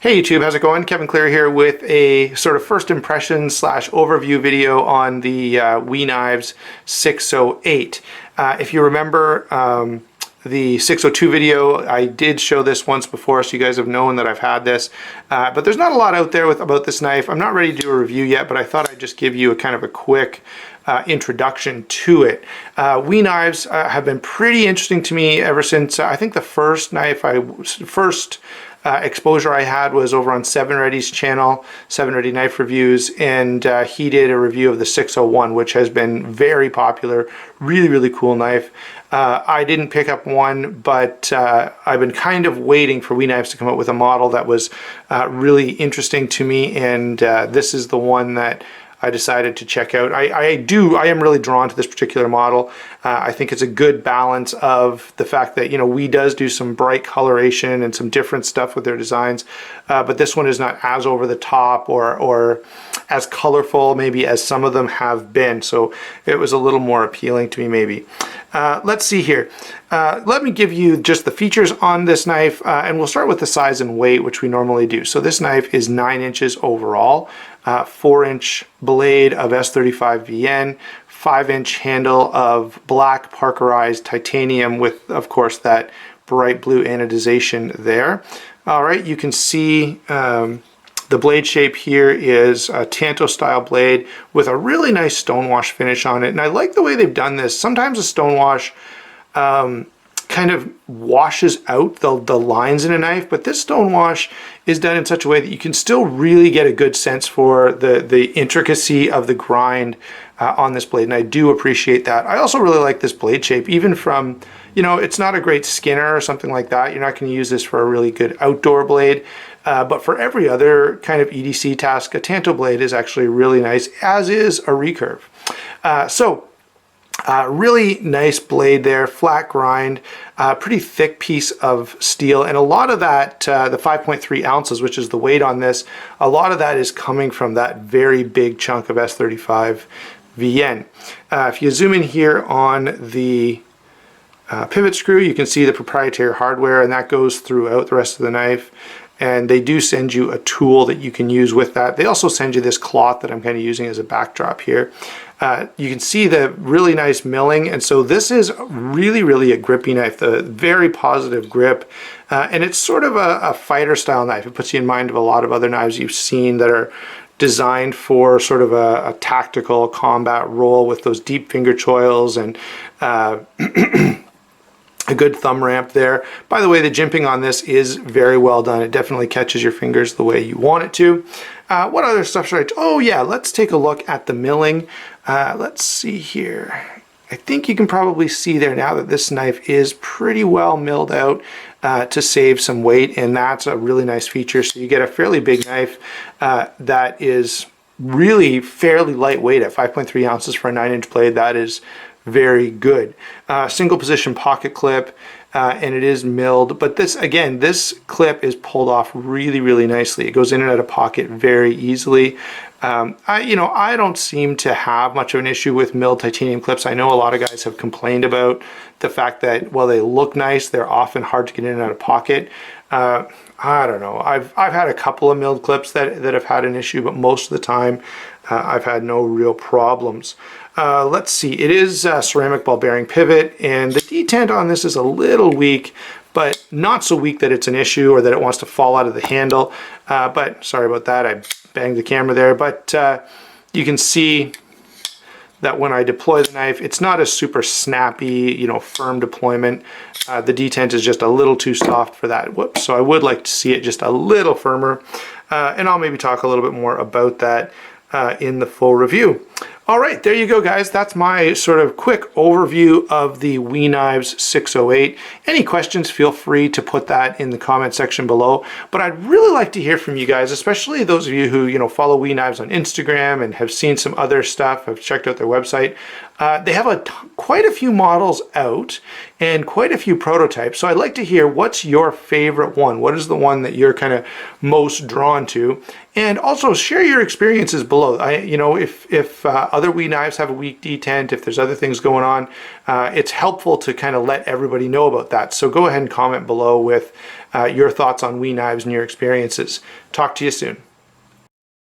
Hey YouTube, how's it going? Kevin Cleary here with a sort of first impression slash overview video on the WE Knives 608. If you remember the 602 video, I did show this once before, so you guys have known that I've had this. But there's not a lot out there about this knife. I'm not ready to do a review yet, but I thought I'd just give you a kind of a quick introduction to it. WE Knives have been pretty interesting to me ever since I think the first exposure I had was over on 7 Ready's channel, 7 Ready Knife Reviews, and he did a review of the 601, which has been very popular. Really cool knife. I didn't pick up one, but I've been kind of waiting for WE Knives to come up with a model that was really interesting to me, and this is the one that I decided to check out. I am really drawn to this particular model. I think it's a good balance of the fact that, you know, WE does do some bright coloration and some different stuff with their designs, but this one is not as over the top or as colorful maybe as some of them have been. So it was a little more appealing to me maybe. Let's see here. Let me give you just the features on this knife, and we'll start with the size and weight, which we normally do. So this knife is 9 inches overall, 4-inch blade of S35 VN, 5-inch handle of black parkerized titanium with, of course, that bright blue anodization there. All right, you can see the blade shape here is a Tanto style blade with a really nice stonewash finish on it. And I like the way they've done this. Sometimes a stonewash kind of washes out the lines in a knife, but this stonewash is done in such a way that you can still really get a good sense for the intricacy of the grind on this blade, and I do appreciate that. I also really like this blade shape, even from, you know, it's not a great skinner or something like that. You're not going to use this for a really good outdoor blade, but for every other kind of EDC task, a Tanto blade is actually really nice, as is a recurve. Really nice blade there, flat grind, pretty thick piece of steel, and a lot of that, the 5.3 ounces, which is the weight on this, a lot of that is coming from that very big chunk of S35 VN. If you zoom in here on the pivot screw, you can see the proprietary hardware, and that goes throughout the rest of the knife. And they do send you a tool that you can use with that. They also send you this cloth that I'm kind of using as a backdrop here. You can see the really nice milling, and so this is really a grippy knife, the very positive grip, and it's sort of a fighter style knife. It puts you in mind of a lot of other knives you've seen that are designed for sort of a tactical combat role with those deep finger choils and a good thumb ramp there. By the way, the jimping on this is very well done. It definitely catches your fingers the way you want it to. What other stuff should I... Oh yeah, let's take a look at the milling. Let's see here. I think you can probably see there now that this knife is pretty well milled out to save some weight, and that's a really nice feature. So you get a fairly big knife that is really fairly lightweight at 5.3 ounces for a 9-inch blade. That is very good. Single position pocket clip, and it is milled, but this, again, this clip is pulled off really nicely. It goes in and out of pocket very easily. I don't seem to have much of an issue with milled titanium clips. I know a lot of guys have complained about the fact that while they look nice, they're often hard to get in and out of pocket. I don't know. I've had a couple of milled clips that have had an issue, but most of the time I've had no real problems. Let's see, it is ceramic ball bearing pivot, and the detent on this is a little weak, but not so weak that it's an issue or that it wants to fall out of the handle. But sorry about that, I banged the camera there, but you can see that when I deploy the knife, it's not a super snappy, you know, firm deployment. The detent is just a little too soft for that. Whoops, so I would like to see it just a little firmer, and I'll maybe talk a little bit more about that in the full review. All right, there you go, guys. That's my sort of quick overview of the WE Knives 608. Any questions, feel free to put that in the comment section below. But I'd really like to hear from you guys, especially those of you who, you know, follow WE Knives on Instagram and have seen some other stuff, have checked out their website. They have quite a few models out and quite a few prototypes. So I'd like to hear, what's your favorite one? What is the one that you're kind of most drawn to? And also share your experiences below. If other WE knives have a weak detent, if there's other things going on, it's helpful to kind of let everybody know about that. So go ahead and comment below with your thoughts on WE knives and your experiences. Talk to you soon.